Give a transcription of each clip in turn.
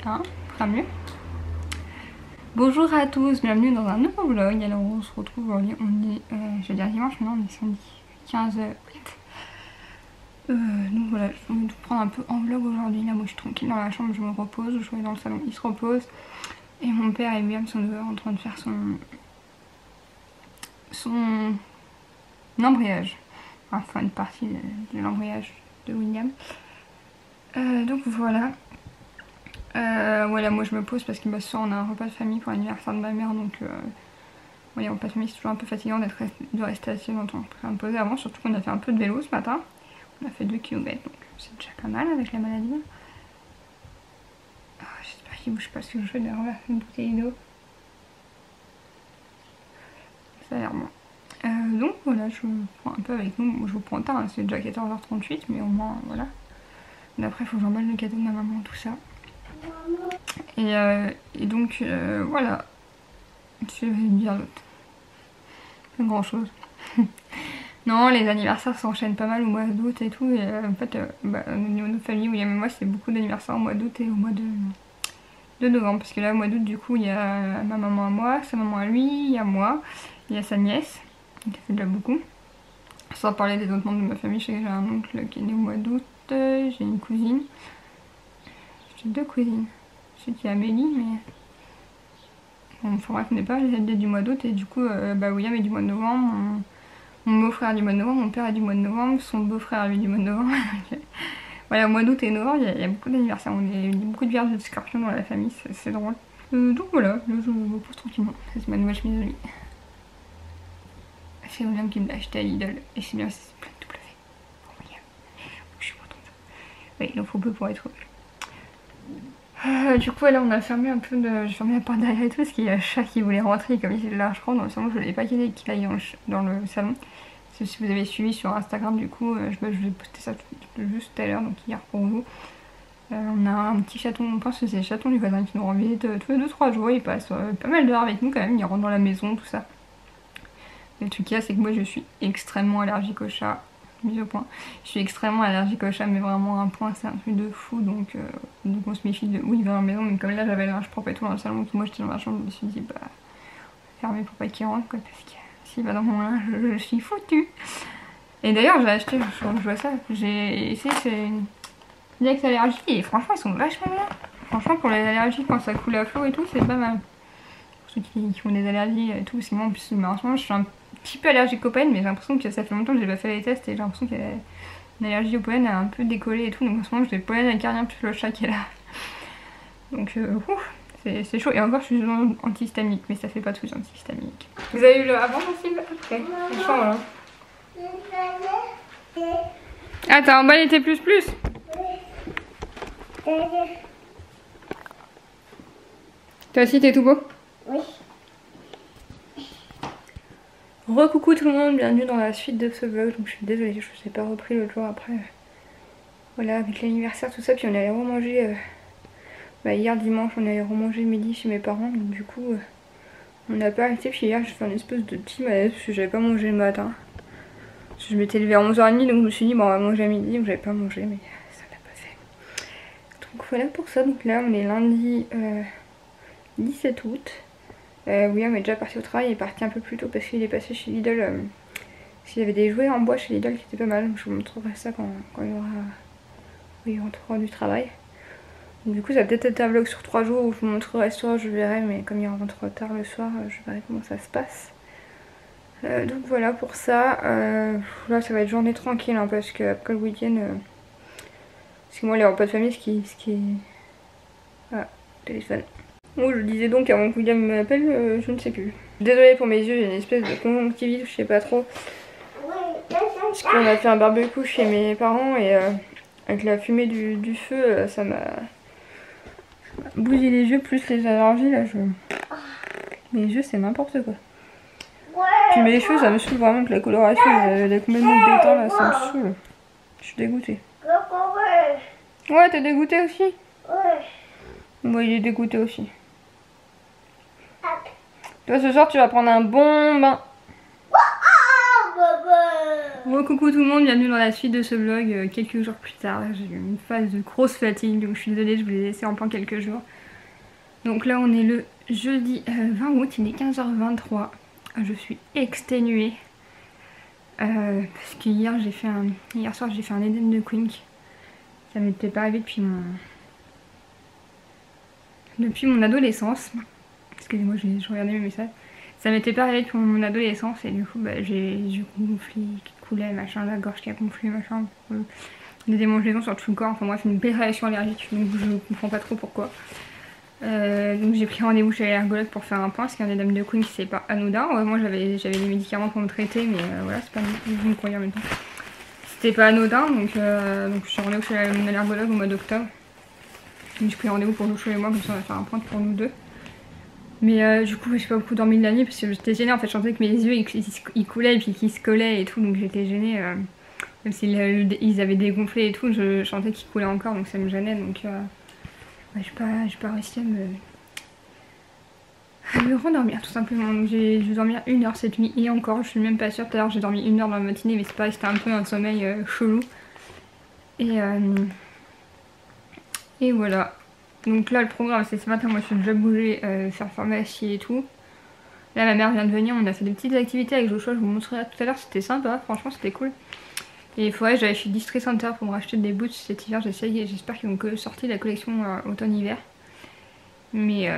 hein, ça va mieux. Bonjour à tous, bienvenue dans un nouveau vlog. Alors on se retrouve aujourd'hui, on est, je vais dire dimanche, maintenant on est samedi, 15h08. Donc voilà, je vais tout prendre un peu en vlog aujourd'hui. Là moi je suis tranquille dans la chambre, je me repose, je vais dans le salon, il se repose. Et mon père et William sont dehors en train de faire son embrayage. Enfin une partie de l'embrayage de William. Donc voilà. Voilà, moi je me pose parce que ce soir on a un repas de famille pour l'anniversaire de ma mère, donc voilà, repas de famille c'est toujours un peu fatigant de rester assez longtemps. Je préfère me poser avant, surtout qu'on a fait un peu de vélo ce matin. On a fait 2 km, donc c'est déjà pas mal avec la maladie. Oh, j'espère qu'il bouge pas parce que je vais renverser une bouteille d'eau. Ça a l'air bon. Donc voilà, je vous prends un peu avec nous. Je vous prends tard, hein, c'est déjà 14h38, mais au moins voilà. D'après il faut que j'emballe le cadeau de ma maman, tout ça. Et donc voilà, je vais dire l'autre. Pas grand chose. Non, les anniversaires s'enchaînent pas mal au mois d'août et tout. Et en fait, au niveau de notre famille, William et moi, c'est beaucoup d'anniversaires au mois d'août et au mois de novembre. Parce que là, au mois d'août, du coup, il y a ma maman à moi, sa maman à lui, il y a moi, il y a sa nièce. Donc ça fait déjà beaucoup. Sans parler des autres membres de ma famille, je sais que j'ai un oncle qui est né au mois d'août, j'ai une cousine. J'ai 2 cousines. Je sais qu'il y a Amélie, mais... Bon, enfin bref, on n'est pas les dates du mois d'août et du coup, William est du mois de novembre, mon beau-frère est du mois de novembre, mon père est du mois de novembre, son beau-frère lui est du mois de novembre. Voilà, au mois d'août et novembre, il y a beaucoup d'anniversaires, il y a beaucoup de vierges et de scorpions dans la famille, c'est drôle. Donc voilà, là je me pose tranquillement, ça c'est ma nouvelle chemise de lit. C'est William qui me l'a acheté à Lidl et c'est bien, c'est plein de W. Pour William, je suis contente. Oui, il en faut peu pour être heureux. Du coup là on a fermé un peu j'ai fermé la porte derrière et tout parce qu'il y a un chat qui voulait rentrer comme il était là je crois dans le salon, je ne l'ai pas qu'il aille dans le salon. Si vous avez suivi sur Instagram du coup je vais poster ça juste tout à l'heure, donc hier pour vous. On a un petit chaton, on pense que c'est le chaton du voisin qui nous rend visite tous les 2-3 jours, il passe pas mal d'heures avec nous quand même, il rentre dans la maison tout ça. Le truc qu'il y a c'est que moi je suis extrêmement allergique aux chats. Mise au point. Je suis extrêmement allergique aux chats, mais vraiment à un point, c'est un truc de fou, donc on se méfie de où il va dans la maison. Mais comme là j'avais le linge propre et tout dans le salon, donc moi j'étais dans ma chambre, je me suis dit bah fermer pour pas qu'il rentre quoi, parce que s'il va dans mon linge je suis foutue. Et d'ailleurs j'ai acheté, je vois ça, j'ai essayé c'est Diax allergie et franchement ils sont vachement bien. Franchement pour les allergies quand ça coule à flot et tout c'est pas mal. Pour ceux qui ont des allergies et tout, c'est moi en plus en ce moment je suis un petit peu allergique au pollen, mais j'ai l'impression que ça fait longtemps que j'ai pas fait les tests et j'ai l'impression que l'allergie au pollen a un peu décollé et tout, donc en ce moment j'ai le pollen acarien plus le chat qui est là. Donc c'est chaud, et encore je suis antihistaminique, mais ça fait pas tout antihistaminique. Vous avez eu le avant aussi après? Franchement voilà. Ah t'as emballé tes plus plus? Toi aussi t'es tout beau? Oui. Recoucou tout le monde, bienvenue dans la suite de ce vlog. Donc je suis désolée, je vous ai pas repris l'autre jour après. Voilà, avec l'anniversaire tout ça, puis on allait remanger hier dimanche, on allait remanger midi chez mes parents, donc du coup on n'a pas arrêté. Puis hier j'ai fait un espèce de petit malaise parce que j'avais pas mangé le matin. Parce que je m'étais levée à 11h30, donc je me suis dit bon on va manger à midi, donc j'avais pas mangé, mais ça l'a pas fait. Donc voilà pour ça, donc là on est lundi 17 août. William est déjà parti au travail, il est parti un peu plus tôt parce qu'il est passé chez Lidl. Parce qu'il y avait des jouets en bois chez Lidl qui étaient pas mal, donc je vous montrerai ça quand il rentrera du travail. Donc, du coup ça va peut-être être un vlog sur 3 jours où je vous montrerai ce soir, je verrai, mais comme il rentre tard le soir, je verrai comment ça se passe. Donc voilà pour ça. Là ça va être journée tranquille hein, parce que après le week-end, parce que moi les repas de famille ce qui est... Voilà, téléphone. Bon, je disais donc avant que William m'appelle, je ne sais plus. Désolée pour mes yeux, j'ai une espèce de conjonctivite, je sais pas trop. Parce qu'on a fait un barbecue chez mes parents et avec la fumée du feu, ça m'a bousillé les yeux, plus les allergies là, mes yeux c'est n'importe quoi. Puis mes cheveux ça me saoule vraiment que la coloration, elle est complètement déteint là, ça me saoule. Je suis dégoûtée. Ouais, t'es dégoûtée aussi? Ouais. Moi il est dégoûté aussi. Toi ce soir tu vas prendre un bon bain. Bon coucou tout le monde, bienvenue dans la suite de ce vlog quelques jours plus tard. J'ai eu une phase de grosse fatigue donc je suis désolée, je vous l'ai laissé en plan quelques jours. Donc là on est le jeudi 20 août, il est 15h23. Je suis exténuée. Parce que hier soir j'ai fait un édème de Quink. Ça m'était pas arrivé depuis mon adolescence. Excusez-moi, je regardais mes messages. Ça m'était pas arrivé depuis mon adolescence et du coup bah, j'ai gonflé, qui coulait, machin, la gorge qui a gonflé, machin. Des démangeaisons sur tout le corps, enfin bref, une belle réaction allergique, donc je comprends pas trop pourquoi. Donc j'ai pris rendez-vous chez l'allergologue pour faire un point, parce qu'un édème de Quink c'est pas anodin. Moi j'avais des médicaments pour me traiter, mais voilà, c'est pas vous me croyez en même temps. C'était pas anodin, donc je suis rendez-vous chez mon allergologue au mois d'octobre. J'ai pris rendez-vous pour Joshua et moi, comme ça on va faire un point pour nous deux. Mais du coup j'ai pas beaucoup dormi de la nuit parce que j'étais gênée, en fait je sentais que mes yeux ils coulaient et puis qu'ils se collaient et tout, donc j'étais gênée. Même s'ils avaient dégonflé et tout, je sentais qu'ils coulaient encore, donc ça me gênait, donc ouais, j'ai pas réussi à me rendormir tout simplement. Donc j'ai dû dormir 1 heure cette nuit et encore, je suis même pas sûre. Tout à l'heure j'ai dormi 1 heure dans la matinée, mais c'est pareil, c'était un peu un sommeil chelou. Et voilà. Donc là le programme c'est ce matin, moi je suis déjà bougée, faire pharmacie et tout. Là ma mère vient de venir, on a fait des petites activités avec Joshua, je vous montrerai tout à l'heure, c'était sympa, franchement c'était cool. Et il faudrait que j'aille chez District Center pour me racheter des boots cet hiver, j'espère qu'ils vont sortir la collection automne-hiver. Mais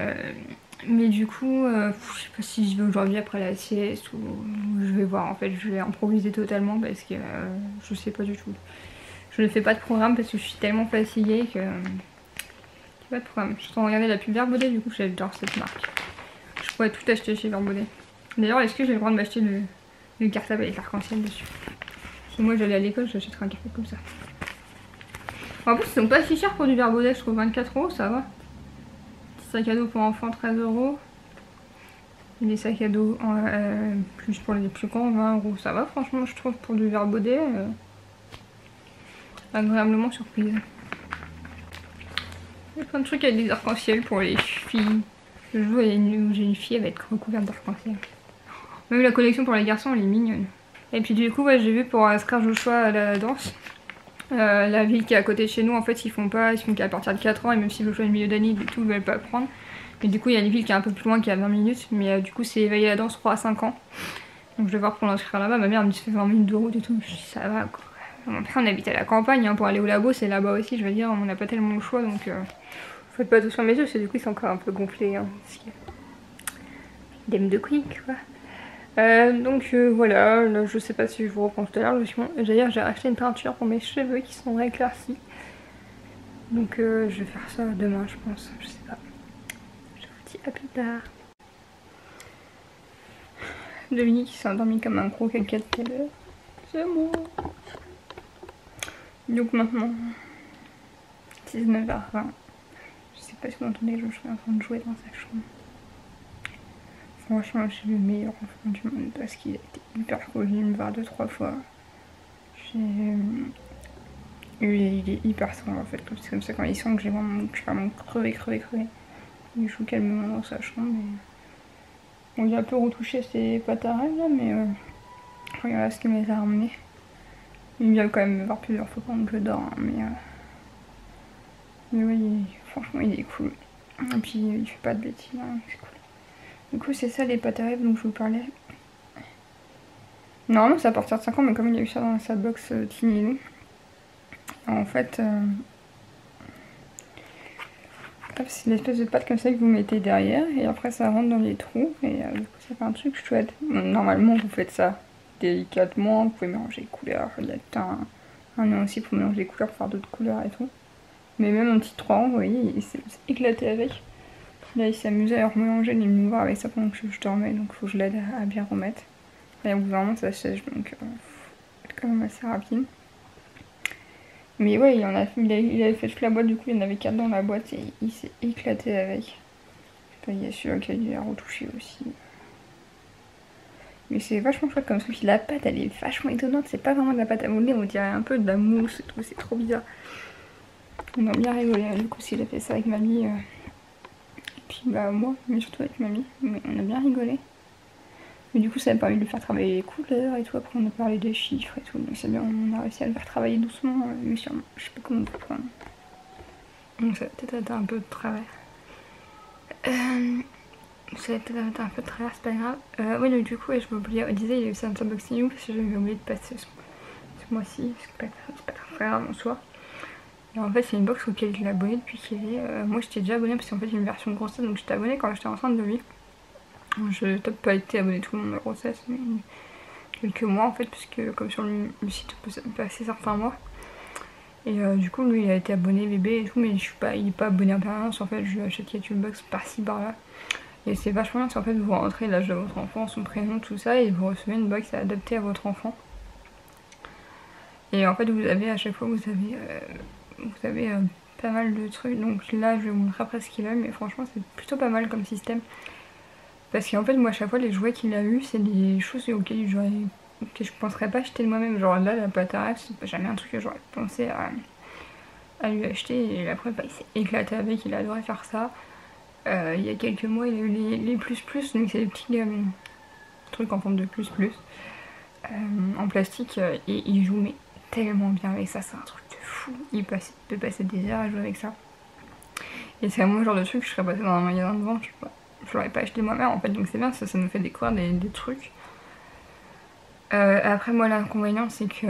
du coup, je sais pas si je vais aujourd'hui après la sieste ou je vais voir, en fait je vais improviser totalement parce que je sais pas du tout. Je ne fais pas de programme parce que je suis tellement fatiguée que... pas de programme. Je suis en train de regarder la pub Verbaudet, du coup j'adore cette marque. Je pourrais tout acheter chez Verbaudet. D'ailleurs, est-ce que j'ai le droit de m'acheter le cartable avec l'arc-en-ciel dessus? Si moi j'allais à l'école, j'achèterais un cartable comme ça. En plus, ils sont pas si chers pour du Verbaudet, je trouve 24 €, ça va. Petit sac à dos pour enfants, 13 €. Et des sacs à dos plus pour les plus grands, 20 €. Ça va, franchement, je trouve pour du Verbaudet. Agréablement surprise. Il y a plein de trucs avec des arcs-en-ciel pour les filles. Le jour où j'ai une fille, elle va être recouverte d'arc-en-ciel. Même la collection pour les garçons, elle est mignonne. Et puis du coup, ouais, j'ai vu pour inscrire Joshua à la danse. La ville qui est à côté de chez nous, en fait, ils font qu'à partir de 4 ans, et même si Joshua est le milieu d'année, du tout, ils veulent pas le prendre. Mais du coup, il y a une ville qui est un peu plus loin, qui est à 20 minutes, mais du coup, c'est éveillé à la danse 3 à 5 ans. Donc je vais voir pour l'inscrire là-bas. Ma mère me dit ça fait 20 minutes de route et tout. Je dis ça va quoi. Après, on habite à la campagne, hein, pour aller au labo, c'est là-bas aussi, je veux dire, on n'a pas tellement le choix, donc faites pas attention à mes yeux, parce que du coup, ils sont encore un peu gonflés. Hein, Dème de Quick, quoi. Donc voilà, là, je sais pas si je vous reprends tout à l'heure. D'ailleurs, j'ai acheté une peinture pour mes cheveux qui sont éclaircis. Donc je vais faire ça demain, je pense. Je sais pas. Je vous dis à plus tard. Dominique s'est endormi comme un gros caca de tout à l'heure. C'est moi. Donc maintenant, 19h20. Je sais pas si vous entendez, je suis en train de jouer dans sa chambre. Franchement, j'ai le meilleur enfant du monde parce qu'il a été hyper cool, il me voir 2-3 fois. Il est hyper sombre en fait, c'est comme ça quand il sent que je suis vraiment crevé. Il joue calmement dans sa chambre. Bon, il a un peu retouché ses pattes à rêve là, mais regardez ce qu'il m'a ramené. Il vient quand même me voir plusieurs fois pendant que je dors, hein, mais oui, franchement il est cool. Et puis il fait pas de bêtises, hein, c'est cool. Du coup c'est ça les pâtes à rêve dont je vous parlais. Normalement c'est à partir de 5 ans, mais comme il y a eu ça dans sa box Tiny, en fait c'est une espèce de pâte comme ça que vous mettez derrière et après ça rentre dans les trous et du coup ça fait un truc chouette. Normalement vous faites ça délicatement, vous pouvez mélanger les couleurs, il y a un nom aussi pour mélanger les couleurs, pour faire d'autres couleurs et tout. Mais même un petit 3 ans, vous voyez, il s'est éclaté avec. Là il s'amusait à remélanger les mouvoirs avec ça pendant que je dormais, donc il faut que je l'aide à bien remettre. Et au bout d'un moment ça sèche, donc faut être quand même assez rapide. Mais ouais, il avait fait toute la boîte, du coup il y en avait 4 dans la boîte et il s'est éclaté avec. Il y a celui-là qui a dû la retoucher aussi. Mais c'est vachement chouette comme ça, puis la pâte elle est vachement étonnante, c'est pas vraiment de la pâte à modeler, on dirait un peu de la mousse et tout, c'est trop bizarre. On a bien rigolé, du coup s'il a fait ça avec mamie, et puis bah moi, mais surtout avec mamie, mais on a bien rigolé. Mais du coup ça m'a permis de faire travailler les couleurs et tout, après on a parlé des chiffres et tout, donc c'est bien, on a réussi à le faire travailler doucement, mais sûrement, je sais pas comment on peut prendre. Donc ça va peut-être être un peu de travers. Ça va être un peu travers, c'est pas grave. Oui, donc du coup, je m'oubliais, je disais, il y a eu ça un unboxing parce que j'avais oublié de passer ce mois-ci, c'est pas très grave en soi. Et en fait, c'est une box auquel je l'ai abonné depuis qu'il est. Moi, j'étais déjà abonnée parce qu'en fait, il y a une version grossesse, donc j'étais abonnée quand j'étais enceinte de lui. Je n'ai peut-être pas été abonnée tout le monde de grossesse, mais quelques mois en fait, puisque comme sur le site, on peut passer certains mois. Et du coup, lui, il a été abonné bébé et tout, mais il est pas abonné en permanence. En fait, je lui achète quelques box par-ci par-là. Et c'est vachement bien parce qu'en fait, vous rentrez l'âge de votre enfant, son prénom, tout ça, et vous recevez une box adaptée à votre enfant. Et en fait, vous avez à chaque fois, vous avez pas mal de trucs. Donc là, je vais vous montrer après ce qu'il a, mais franchement, c'est plutôt pas mal comme système. Parce qu'en fait, moi, à chaque fois, les jouets qu'il a eu, c'est des choses auxquelles que je penserais pas acheter de moi-même. Genre là, la pâte à rêve, c'est jamais un truc que j'aurais pensé à lui acheter. Et après, bah, il s'est éclaté avec, il adorait faire ça. Il y a quelques mois, il a eu les plus plus, donc c'est des petits trucs en forme de plus plus en plastique. Et il joue mais tellement bien avec ça, c'est un truc de fou. Il peut passer des heures à jouer avec ça. Et c'est vraiment le genre de truc que je serais passée dans un magasin de vente, je l'aurais pas acheté moi-même en fait, donc c'est bien, ça nous fait découvrir des trucs. Après, moi, l'inconvénient, c'est que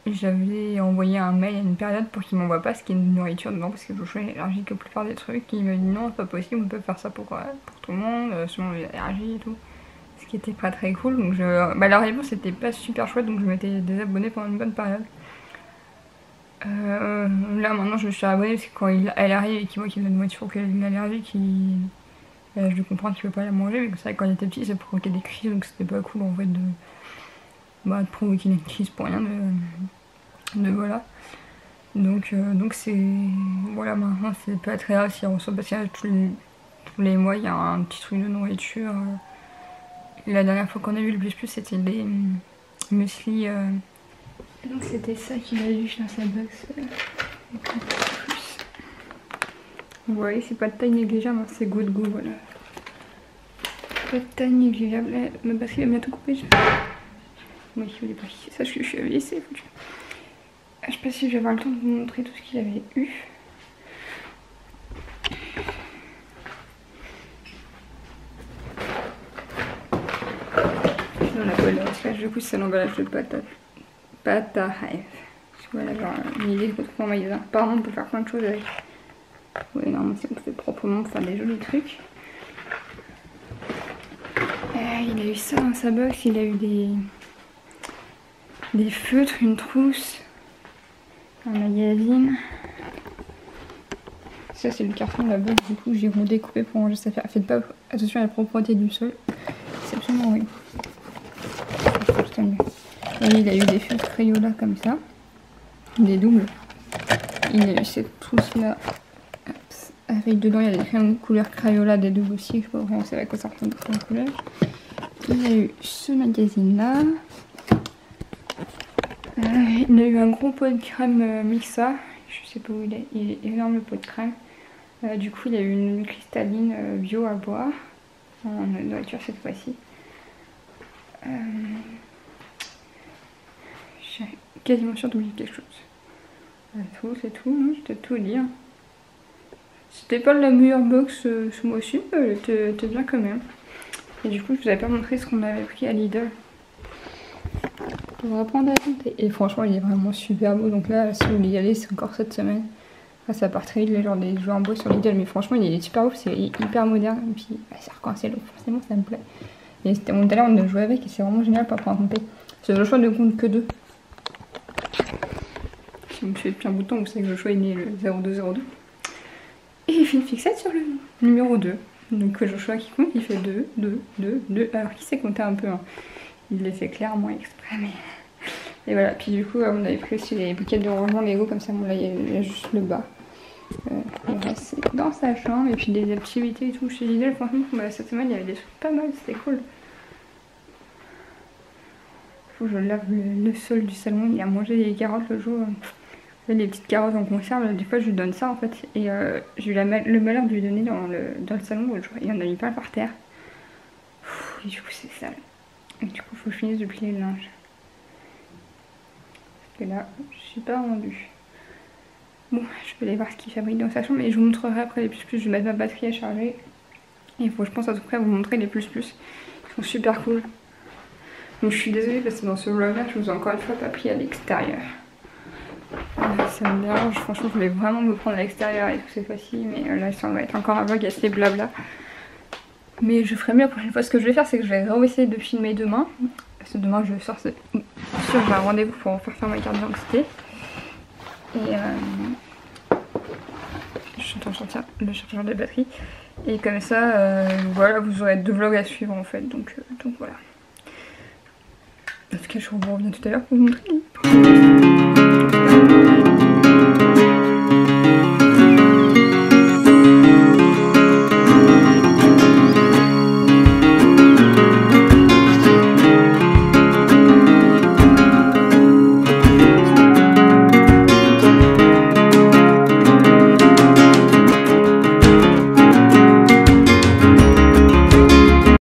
j'avais envoyé un mail à une période pour qu'il m'envoie pas ce qui est de nourriture dedans, parce que je suis allergique aux plupart des trucs. Et il m'a dit non, c'est pas possible, on peut faire ça pour tout le monde, selon les allergies et tout. Ce qui était pas très cool, donc la réponse était pas super chouette, donc je m'étais désabonnée pendant une bonne période. Là maintenant je me suis abonnée parce que quand elle arrive et qu'il voit qu'il a une nourriture qu'elle a une allergie, je comprends qu'il peut pas la manger, mais c'est vrai que quand il était petit ça provoquait des crises, donc c'était pas cool en fait de provoquer une crise pour rien, voilà. Donc c'est. Voilà, maintenant c'est pas très grave s'il reçoit, parce que tous les mois il y a un petit truc de nourriture. La dernière fois qu'on a eu le plus c'était des muesli. Donc c'était ça qu'il a eu dans sa box. Vous voyez, c'est pas de taille négligeable, hein, c'est good go, voilà. Pas de taille négligeable. Ma batterie va bientôt couper. Moi, il voulait pas qu'il sache que je suis AVC, foutu. Je sais pas si je vais avoir le temps de vous montrer tout ce qu'il avait eu. Dans la boîte, du coup, c'est l'emballage de pâte à rêve. Voilà, genre une idée qu'on trouve en magasin. Apparemment, on peut faire plein de choses avec. Oui, normalement, si on fait proprement pour faire des jolis trucs. Il a eu ça dans sa box, il a eu des feutres, une trousse, un magazine. Ça, c'est le carton de la box, du coup, j'ai redécoupé pour ranger sa affaire. Faites pas attention à la propreté du sol, c'est absolument horrible. Et il a eu des feutres Crayola comme ça, des doubles. Il a eu cette trousse là, avec dedans il y a des crayons de couleur Crayola, des doubles aussi, je sais pas vraiment c'est avec quoi ça ressemble de couleur. Il a eu ce magazine là. Il a eu un gros pot de crème Mixa, je sais pas où il est énorme le pot de crème. Du coup il a eu une cristalline bio à boire, en nourriture cette fois-ci. J'ai quasiment sûr d'oublier quelque chose. C'est tout, non, je t'ai tout dit. C'était pas la meilleure box ce mois-ci, mais elle était bien quand même. Et du coup je vous avais pas montré ce qu'on avait pris à Lidl. On va apprendre à compter. Et franchement il est vraiment super beau, donc là si vous voulez y aller c'est encore cette semaine. Là, ça part très vite les genres des jouets en bois sur Lidl, mais franchement il est super beau, c'est hyper moderne, et puis c'est arc-en-ciel, donc forcément ça me plaît. Et c'était mon talent de jouer avec et c'est vraiment génial pour apprendre à compter. C'est le choix ne compte que 2. Si vous me suivez depuis un bout de temps, vous savez que le choix est né le 0202. Et il fait une fixette sur le numéro 2. Donc le choix qui compte, il fait 2, 2, 2, 2. Alors qu'il sait compter un peu, hein. Il les fait clairement exprès, mais... Et voilà, puis du coup on avait pris aussi les bouquets de rangement Lego, comme ça, bon là il y a juste le bas. Le reste c'est dans sa chambre, et puis des activités et tout chez Lidl, franchement cette semaine il y avait des trucs pas mal, c'était cool. Faut que je lave le sol du salon, il a mangé des carottes le jour. Les petites carottes en conserve, des fois je lui donne ça en fait, et j'ai eu le malheur de lui donner dans le salon l'autre jour, et on a mis pas par terre. Et du coup c'est sale. Et du coup faut que je finisse de plier le linge. Parce que là, je suis pas rendue. Bon, je vais aller voir ce qu'il fabrique dans sa chambre et je vous montrerai après les plus. Je vais mettre ma batterie à charger. Et il faut, je pense, à tout près vous montrer les plus. Ils sont super cool. Donc je suis désolée parce que dans ce vlog là, je vous ai encore une fois pas pris à l'extérieur. Ça me dérange, franchement, je voulais vraiment me prendre à l'extérieur et tout cette fois-ci. Mais là, ça va être encore un vlog assez blabla. Mais je ferai mieux la prochaine fois. Ce que je vais faire, c'est que je vais essayer de filmer demain. Parce que demain, je sors. Sûr, j'ai un rendez-vous pour faire ma carte d'identité. Et je suis en train de sortir le chargeur de batterie. Et comme ça, voilà, vous aurez 2 vlogs à suivre en fait. Donc voilà. En tout cas, je vous reviens tout à l'heure pour vous montrer.